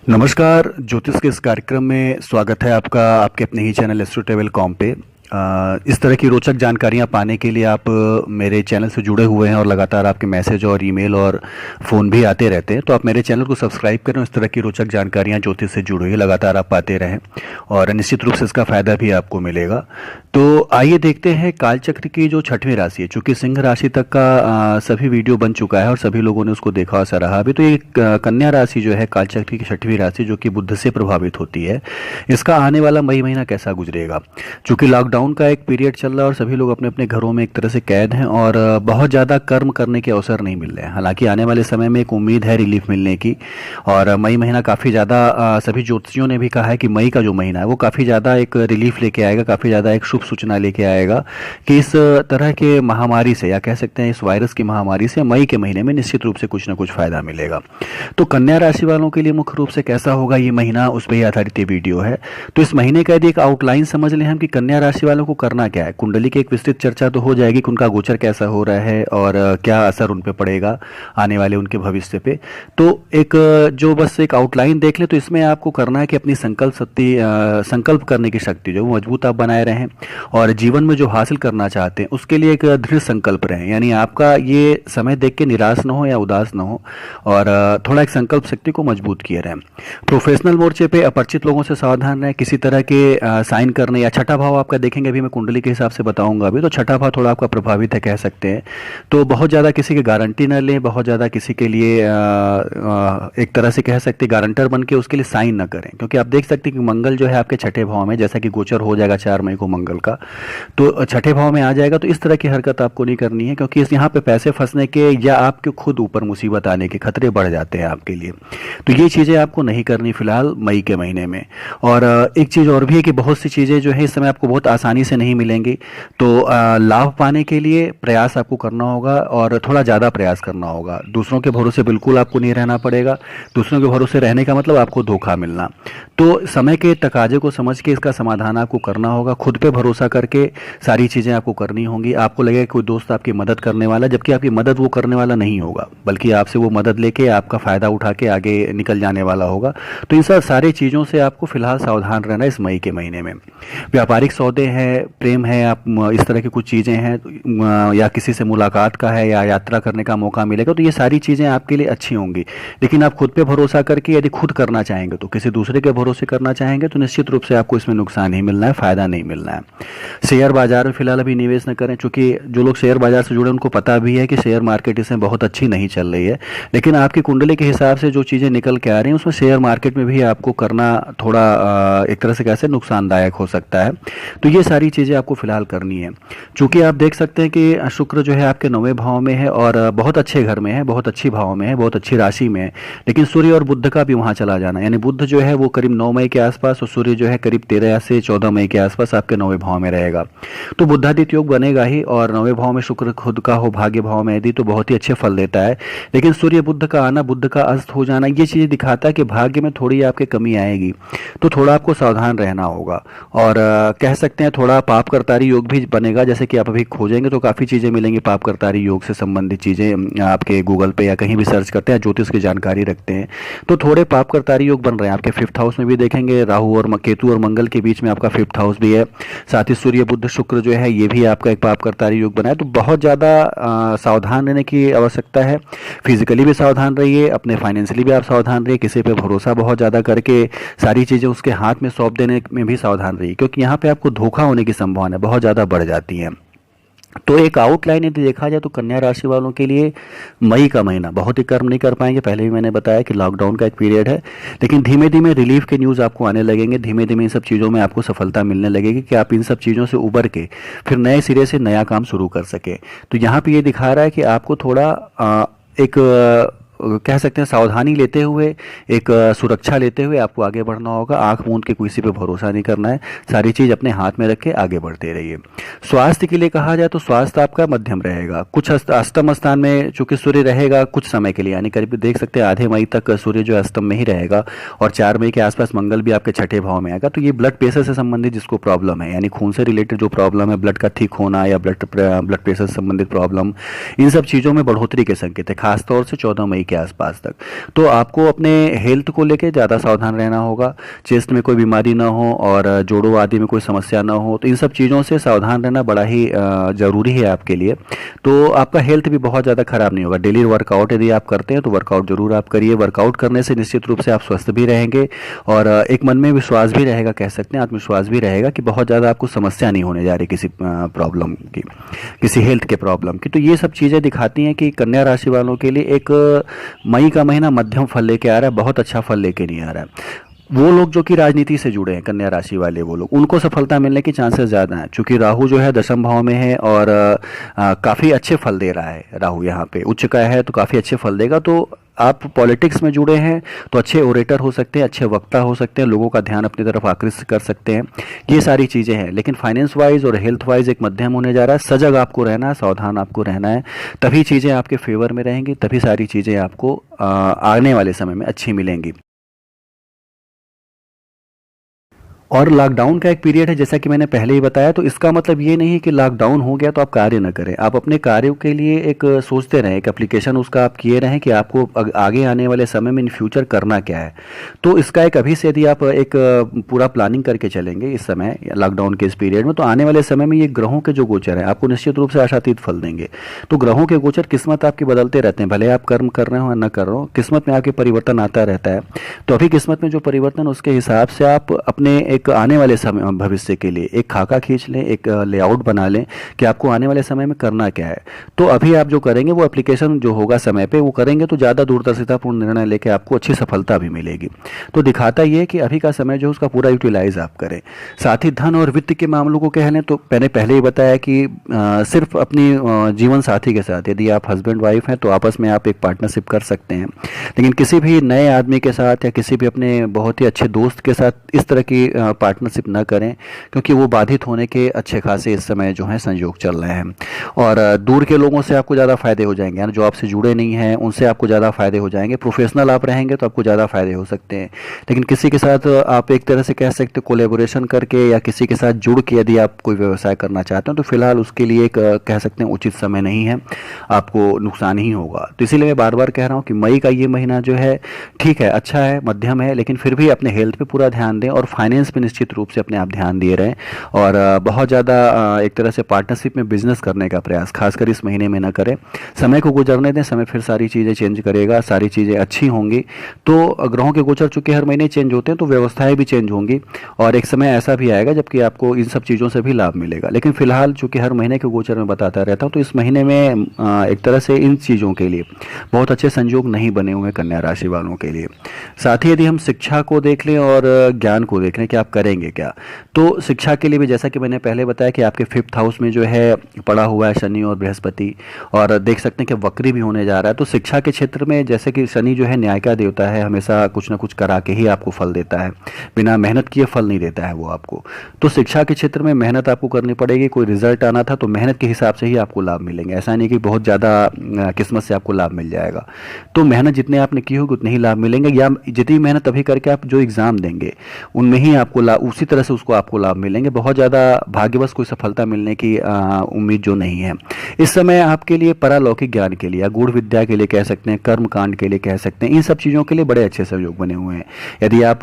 नमस्कार, ज्योतिष के इस कार्यक्रम में स्वागत है आपका आपके अपने ही चैनल एस्ट्रो ट्रैवल कॉम पे। इस तरह की रोचक जानकारियां पाने के लिए आप मेरे चैनल से जुड़े हुए हैं और लगातार आपके मैसेज और ईमेल और फ़ोन भी आते रहते हैं। तो आप मेरे चैनल को सब्सक्राइब करें, इस तरह की रोचक जानकारियां ज्योतिष से जुड़ी हुई लगातार आप पाते रहें और निश्चित रूप से इसका फ़ायदा भी आपको मिलेगा। तो आइए देखते हैं कालचक्र की जो छठवीं राशि है, चूँकि सिंह राशि तक का सभी वीडियो बन चुका है और सभी लोगों ने उसको देखा और सराहा। अभी तो ये कन्या राशि जो है कालचक्र की छठवीं राशि, जो कि बुध से प्रभावित होती है, इसका आने वाला मई महीना कैसा गुजरेगा। चूँकि लॉकडाउन का एक पीरियड चल रहा है और सभी लोग अपने अपने घरों में एक तरह से कैद हैं और बहुत ज़्यादा कर्म करने के अवसर नहीं मिल रहे हैं। हालांकि आने वाले समय में एक उम्मीद है रिलीफ मिलने की, और मई महीना काफ़ी ज़्यादा सभी ज्योतिषियों ने भी कहा है कि मई का जो महीना है वो काफ़ी ज़्यादा एक रिलीफ लेके आएगा, काफ़ी ज़्यादा एक शुभ सूचना लेके आएगा कि इस तरह के महामारी से, या कह सकते हैं इस वायरस की महामारी से, मई के महीने में निश्चित रूप से कुछ ना कुछ फायदा मिलेगा। तो कन्या राशि वालों के लिए मुख्य रूप से कैसा होगा ये महीना, उस पर ही आधारित ये वीडियो है। तो इस महीने का यदि एक आउटलाइन समझ लें हम कि कन्या राशि वालों को करना क्या है। कुंडली की एक विस्तृत चर्चा तो हो जाएगी कि उनका गोचर कैसा हो रहा है और क्या असर उन पे पड़ेगा आने वाले उनके भविष्य पे। तो एक जो बस एक आउटलाइन देख ले, तो इसमें आपको करना है कि अपनी संकल्प करने की शक्ति जो मजबूत आप बनाए रहें और जीवन में जो हासिल करना चाहते हैं उसके लिए एक दृढ़ संकल्प रहें। यानी आपका ये समय देख के निराश ना हो या उदास ना हो, और थोड़ा एक संकल्प शक्ति को मजबूत किए रहें। प्रोफेशनल मोर्चे पे अपरिचित लोगों से सावधान रहें, किसी तरह के साइन करने, या छठा भाव आपका देखेंगे, अभी मैं कुंडली के हिसाब से बताऊंगा। अभी तो छठा भाव थोड़ा आपका प्रभावित है कह सकते हैं। तो बहुत ज़्यादा किसी की गारंटी न लें, बहुत ज़्यादा किसी के लिए एक तरह से कह सकते हैं गारंटर बन के उसके लिए साइन न करें, क्योंकि आप देख सकते हैं कि मंगल जो है आपके छठे भाव में, जैसा कि गोचर हो जाएगा 4 मई को मंगल का, तो छठे भाव में आ जाएगा। तो इस तरह की हरकत आपको नहीं करनी है, क्योंकि इस यहाँ पे पैसे फंसने के या आपके खुद ऊपर मुसीबत आने के खतरे बढ़ जाते हैं आपके लिए। तो ये चीज़ें आपको नहीं करनी फिलहाल मई के महीने में। और एक चीज़ और भी है कि बहुत सी चीज़ें जो है इस समय आपको बहुत आसानी से नहीं मिलेंगी। तो लाभ पाने के लिए प्रयास आपको करना होगा और थोड़ा ज़्यादा प्रयास करना होगा। दूसरों के भरोसे बिल्कुल आपको नहीं रहना पड़ेगा। दूसरों के भरोसे रहने का मतलब आपको धोखा मिलना। तो समय के तकाजे को समझ के इसका समाधान आपको करना होगा। खुद पे भरोसा करके सारी चीज़ें आपको करनी होंगी। आपको लगेगा कोई दोस्त आपकी मदद करने वाला, जबकि आपकी मदद वो करने वाला नहीं होगा, बल्कि आपसे वो मदद लेके आपका फ़ायदा उठा के आगे निकल जाने वाला होगा। तो इन सब सारी चीज़ों से आपको फिलहाल सावधान रहना इस मई के महीने में। व्यापारिक सौदे हैं, प्रेम है, आप इस तरह की कुछ चीज़ें हैं, या किसी से मुलाकात का है, या यात्रा करने का मौका मिलेगा, तो ये सारी चीज़ें आपके लिए अच्छी होंगी। लेकिन आप खुद पे भरोसा करके यदि खुद करना चाहेंगे, तो किसी दूसरे के भरोसे करना चाहेंगे तो निश्चित रूप से आपको इसमें नुकसान ही मिलना है, फ़ायदा नहीं मिलना है। शेयर बाजार में फिलहाल अभी निवेश न करें, चूँकि जो लोग शेयर बाजार से जुड़े उनको पता भी है कि शेयर मार्केट इसमें बहुत अच्छी नहीं चल रही है। लेकिन आपकी कुंडली के हिसाब से जो चीज़ें निकल के आ रही हैं उसमें शेयर मार्केट में भी आपको करना थोड़ा एक तरह से कैसे नुकसानदायक हो सकता है। तो ये सारी चीज़ें आपको फिलहाल करनी है। चूँकि आप देख सकते हैं कि शुक्र जो है आपके 9वें भाव में है और बहुत अच्छे घर में है, बहुत अच्छी भाव में है, बहुत अच्छी राशि में है। लेकिन सूर्य और बुध का भी वहाँ चला जाना, यानी बुध जो है वो करीब 9 मई के आसपास और सूर्य जो है करीब 13 से 14 मई के आसपास आपके 9वें भाव में रहेगा। तो बुधादित्य योग बनेगा ही, और 9वें भाव में शुक्र खुद का हो भाग्य भाव में यदि, तो बहुत ही अच्छे फल देता है। लेकिन सूर्य बुध का आना, बुध का अस्त हो जाना, ये चीज़ें दिखाता है कि भाग्य में थोड़ी आपके कमी आएगी। तो थोड़ा आपको सावधान रहना होगा। और कह सकते हैं थोड़ा पाप करतारी योग भी बनेगा। जैसे कि आप अभी खोजेंगे तो काफ़ी चीज़ें मिलेंगी पाप करतारी योग से संबंधित चीज़ें, आपके गूगल पे या कहीं भी सर्च करते हैं, ज्योतिष की जानकारी रखते हैं तो थोड़े पाप करतारी योग बन रहे हैं। आपके 5th हाउस में भी देखेंगे राहु और केतु और मंगल के बीच में आपका 5th हाउस भी है। साथ ही सूर्य बुध शुक्र जो है ये भी आपका एक पाप करतारी योग बना है। तो बहुत ज़्यादा सावधान रहने की आवश्यकता है। फिजिकली भी सावधान रहिए, अपने फाइनेंशियली भी आप सावधान रहिए। किसी पे भरोसा बहुत ज़्यादा करके सारी चीज़ें उसके हाथ में सौंप देने में भी सावधान रहिए, क्योंकि यहाँ पे आपको धोखा होने की संभावना बहुत ज़्यादा बढ़ जाती है। तो एक आउटलाइन यदि देखा जाए तो कन्या राशि वालों के लिए मई का महीना बहुत ही कर्म नहीं कर पाएंगे। पहले भी मैंने बताया कि लॉकडाउन का एक पीरियड है, लेकिन धीमे धीमे रिलीफ के न्यूज़ आपको आने लगेंगे। धीमे धीमे इन सब चीज़ों में आपको सफलता मिलने लगेगी कि आप इन सब चीज़ों से उबर के फिर नए सिरे से नया काम शुरू कर सके। तो यहाँ पर ये दिखा रहा है कि आपको थोड़ा एक कह सकते हैं सावधानी लेते हुए, एक सुरक्षा लेते हुए आपको आगे बढ़ना होगा। आंख मूंद के किसी पे भरोसा नहीं करना है, सारी चीज़ अपने हाथ में रख के आगे बढ़ते रहिए। स्वास्थ्य के लिए कहा जाए तो स्वास्थ्य आपका मध्यम रहेगा। कुछ अष्टम स्थान में चूंकि सूर्य रहेगा कुछ समय के लिए, यानी करीब देख सकते हैं आधे मई तक सूर्य जो अष्टम में ही रहेगा, और 4 मई के आसपास मंगल भी आपके छठे भाव में आएगा। तो ये ब्लड प्रेशर से संबंधित जिसको प्रॉब्लम है, यानी खून से रिलेटेड जो प्रॉब्लम है, ब्लड का थिक होना या ब्लड प्रेशर से संबंधित प्रॉब्लम, इन सब चीज़ों में बढ़ोतरी के संकेत है, खासतौर से 14 मई के आसपास तक। तो आपको अपने हेल्थ को लेके ज़्यादा सावधान रहना होगा, चेस्ट में कोई बीमारी ना हो और जोड़ों आदि में कोई समस्या ना हो। तो इन सब चीज़ों से सावधान रहना बड़ा ही ज़रूरी है आपके लिए। तो आपका हेल्थ भी बहुत ज़्यादा ख़राब नहीं होगा। डेली वर्कआउट यदि आप करते हैं तो वर्कआउट ज़रूर आप करिए। वर्कआउट करने से निश्चित रूप से आप स्वस्थ भी रहेंगे और एक मन में विश्वास भी रहेगा, कह सकते हैं आत्मविश्वास भी रहेगा कि बहुत ज़्यादा आपको समस्या नहीं होने जा रही किसी प्रॉब्लम की, किसी हेल्थ के प्रॉब्लम की। तो ये सब चीज़ें दिखाती हैं कि कन्या राशि वालों के लिए एक मई का महीना मध्यम फल लेके आ रहा है, बहुत अच्छा फल लेके नहीं आ रहा है। वो लोग जो कि राजनीति से जुड़े हैं, कन्या राशि वाले वो लोग, उनको सफलता मिलने के चांसेस ज़्यादा हैं, क्योंकि राहु जो है दशम भाव में है और काफ़ी अच्छे फल दे रहा है। राहु यहाँ पे उच्च का है तो काफ़ी अच्छे फल देगा। तो आप पॉलिटिक्स में जुड़े हैं तो अच्छे ओरेटर हो सकते हैं, अच्छे वक्ता हो सकते हैं, लोगों का ध्यान अपनी तरफ आकृष्ट कर सकते हैं, ये सारी चीज़ें हैं। लेकिन फाइनेंस वाइज और हेल्थ वाइज एक मध्यम होने जा रहा है। सजग आपको रहना है, सावधान आपको रहना है, तभी चीज़ें आपके फेवर में रहेंगी, तभी सारी चीज़ें आपको आने वाले समय में अच्छी मिलेंगी। और लॉकडाउन का एक पीरियड है, जैसा कि मैंने पहले ही बताया। तो इसका मतलब ये नहीं है कि लॉकडाउन हो गया तो आप कार्य न करें। आप अपने कार्यों के लिए एक सोचते रहें, एक एप्लीकेशन उसका आप किए रहें कि आपको आगे आने वाले समय में इन फ्यूचर करना क्या है। तो इसका एक अभी से यदि आप एक पूरा प्लानिंग करके चलेंगे इस समय लॉकडाउन के इस पीरियड में, तो आने वाले समय में ये ग्रहों के जो गोचर हैं आपको निश्चित रूप से आशातीत फल देंगे। तो ग्रहों के गोचर किस्मत आपकी बदलते रहते हैं, भले आप कर्म कर रहे हो या न कर रहे हो, किस्मत में आपके परिवर्तन आता रहता है। तो अभी किस्मत में जो परिवर्तन, उसके हिसाब से आप अपने एक आने वाले समय भविष्य के लिए एक खाका खींच लें, एक लेआउट बना लें कि आपको आने वाले समय में करना क्या है। तो अभी आप जो करेंगे वो एप्लीकेशन जो होगा समय पे वो करेंगे तो ज़्यादा दूरदर्शितापूर्ण निर्णय लेके आपको अच्छी सफलता भी मिलेगी। तो दिखाता ये कि अभी का समय जो उसका पूरा यूटिलाइज आप करें। साथ ही धन और वित्त के मामलों को कह लें तो मैंने पहले ही बताया कि सिर्फ अपनी जीवन साथी के साथ, यदि आप हस्बैंड वाइफ हैं तो आपस में आप एक पार्टनरशिप कर सकते हैं, लेकिन किसी भी नए आदमी के साथ या किसी भी अपने बहुत ही अच्छे दोस्त के साथ इस तरह की पार्टनरशिप न करें, क्योंकि वो बाधित होने के अच्छे खासे इस समय जो है संयोग चल रहे हैं। और दूर के लोगों से आपको ज़्यादा फायदे हो जाएंगे, यानी जो आपसे जुड़े नहीं हैं उनसे आपको ज़्यादा फायदे हो जाएंगे। प्रोफेशनल आप रहेंगे तो आपको ज़्यादा फायदे हो सकते हैं, लेकिन किसी के साथ आप एक तरह से कह सकते कोलेबोरेशन करके या किसी के साथ जुड़ के यदि आप कोई व्यवसाय करना चाहते हो तो फिलहाल उसके लिए एक कह सकते हैं उचित समय नहीं है, आपको नुकसान ही होगा। तो इसीलिए मैं बार बार कह रहा हूँ कि मई का ये महीना जो है ठीक है, अच्छा है, मध्यम है, लेकिन फिर भी अपने हेल्थ पे पूरा ध्यान दें और फाइनेंस पे निश्चित रूप से अपने आप ध्यान दिए रहें। और बहुत ज़्यादा एक तरह से पार्टनरशिप में बिजनेस करने का प्रयास खासकर इस महीने में ना करें। समय को गुजरने दें, समय फिर सारी चीज़ें चेंज करेगा, सारी चीज़ें अच्छी होंगी। तो ग्रहों के गोचर चूँकि हर महीने चेंज होते हैं तो व्यवस्थाएं भी चेंज होंगी और एक समय ऐसा भी आएगा जबकि आपको इन सब चीज़ों से भी लाभ मिलेगा। लेकिन फिलहाल चूँकि हर महीने के गोचर में बताता रहता हूँ तो इस महीने में एक तरह से इन चीज़ों के लिए बहुत अच्छे संयोग नहीं बने हुए कन्या राशि वालों के लिए। साथ ही यदि हम शिक्षा को देख लें और ज्ञान को देख लें कि आप करेंगे क्या, तो शिक्षा के लिए भी जैसा कि मैंने पहले बताया कि आपके 5th हाउस में जो है पड़ा हुआ है शनि और बृहस्पति, और देख सकते हैं कि वक्री भी होने जा रहा है। तो शिक्षा के क्षेत्र में जैसे कि शनि जो है न्याय का देवता है, हमेशा कुछ ना कुछ करा के ही आपको फल देता है, बिना मेहनत किए फल नहीं देता है वो आपको। तो शिक्षा के क्षेत्र में मेहनत आपको करनी पड़ेगी। कोई रिजल्ट आना था तो मेहनत के हिसाब से ही आपको लाभ मिलेंगे, ऐसा नहीं कि बहुत ज़्यादा किस्मत से आपको लाभ मिल जाएगा। तो मेहनत जितने आपने की होगी उतने ही लाभ मिलेंगे, या जितनी मेहनत अभी करके आप जो एग्ज़ाम देंगे उनमें ही आपको लाभ, उसी तरह से उसको आपको लाभ मिलेंगे। बहुत ज़्यादा भाग्यवश कोई सफलता मिलने की उम्मीद जो नहीं है इस समय आपके लिए। परालौकिक ज्ञान के लिए या गूढ़ विद्या के लिए कह सकते हैं, कर्म कांड के लिए कह सकते हैं, इन सब चीज़ों के लिए बड़े अच्छे सहयोग बने हुए हैं। यदि आप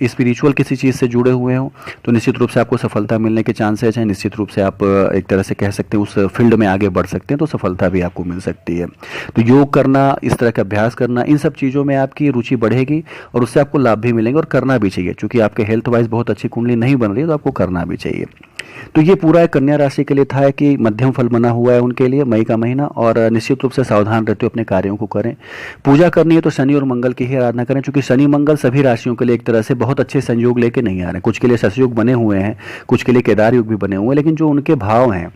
स्पिरिचुअल किसी चीज़ से जुड़े हुए हो तो निश्चित रूप से आपको सफलता मिलने के चांसेस हैं। निश्चित रूप से आप एक तरह से कह सकते हैं उस फील्ड में आगे बढ़ सकते हैं, तो सफलता भी आपको मिल सकती है। तो योग करना, इस तरह का अभ्यास करना, इन सब चीज़ों में आपकी रुचि बढ़ेगी और उससे आपको लाभ भी मिलेंगे और करना भी चाहिए। चूँकि आपके हेल्थ वाइज बहुत अच्छी कुंडली नहीं बन रही है तो आपको करना भी चाहिए। तो ये पूरा कन्या राशि के लिए था कि मध्यम फल बना हुआ है उनके लिए मई का महीना, और निश्चित रूप से सावधान रहते हुए अपने कार्यों को करें। पूजा करनी है तो शनि और मंगल की ही आराधना करें, क्योंकि शनि मंगल सभी राशियों के लिए एक तरह से बहुत अच्छे संयोग लेके नहीं आ रहे हैं। कुछ के लिए सतयुग बने हुए हैं, कुछ के लिए केदार युग भी बने हुए हैं, लेकिन जो उनके भाव हैं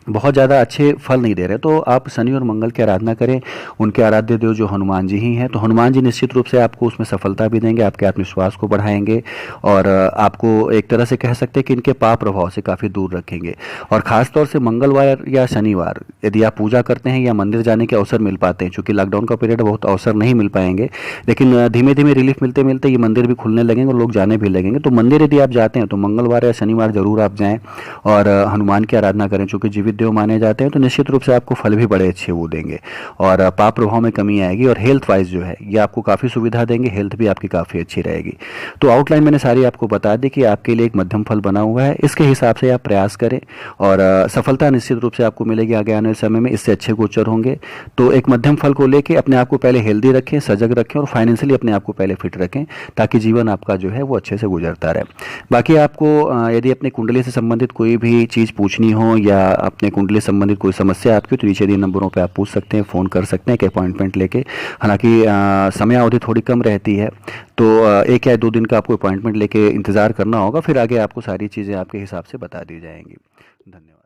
बहुत ज़्यादा अच्छे फल नहीं दे रहे। तो आप शनि और मंगल की आराधना करें। उनके आराध्य देव जो हनुमान जी ही हैं, तो हनुमान जी निश्चित रूप से आपको उसमें सफलता भी देंगे, आपके आत्मविश्वास को बढ़ाएंगे और आपको एक तरह से कह सकते हैं कि इनके पाप प्रभाव से काफ़ी दूर रखेंगे। और ख़ास तौर से मंगलवार या शनिवार यदि आप पूजा करते हैं या मंदिर जाने के अवसर मिल पाते हैं, चूँकि लॉकडाउन का पीरियड बहुत अवसर नहीं मिल पाएंगे, लेकिन धीमे धीमे रिलीफ मिलते मिलते ये मंदिर भी खुलने लगेंगे और लोग जाने भी लगेंगे। तो मंदिर यदि आप जाते हैं तो मंगलवार या शनिवार जरूर आप जाएँ और हनुमान की आराधना करें, चूँकि जीवित देव माने जाते हैं, तो निश्चित रूप से आपको फल भी बड़े अच्छे वो देंगे और पाप प्रभाव में कमी आएगी और हेल्थ वाइज जो है ये आपको काफ़ी सुविधा देंगे, हेल्थ भी आपकी काफ़ी अच्छी रहेगी। तो आउटलाइन मैंने सारी आपको बता दी कि आपके लिए एक मध्यम फल बना हुआ है, इसके हिसाब से आप प्रयास करें और सफलता निश्चित रूप से आपको मिलेगी आगे आने वाले समय में, इससे अच्छे गोचर होंगे। तो एक मध्यम फल को लेके अपने आप को पहले हेल्दी रखें, सजग रखें और फाइनेंशियली अपने आप को पहले फिट रखें, ताकि जीवन आपका जो है वो अच्छे से गुजरता रहे। बाकी आपको यदि अपनी कुंडली से संबंधित कोई भी चीज़ पूछनी हो या अपने कुंडली से संबंधित कोई समस्या आपकी, तो नीचे दिए नंबरों पे आप पूछ सकते हैं, फ़ोन कर सकते हैं एक अपॉइंटमेंट लेके। हालांकि समय अवधि थोड़ी कम रहती है, तो 1 या 2 दिन का आपको अपॉइंटमेंट लेके इंतज़ार करना होगा, फिर आगे आपको सारी चीज़ें आपके हिसाब से बता दी जाएंगी। धन्यवाद।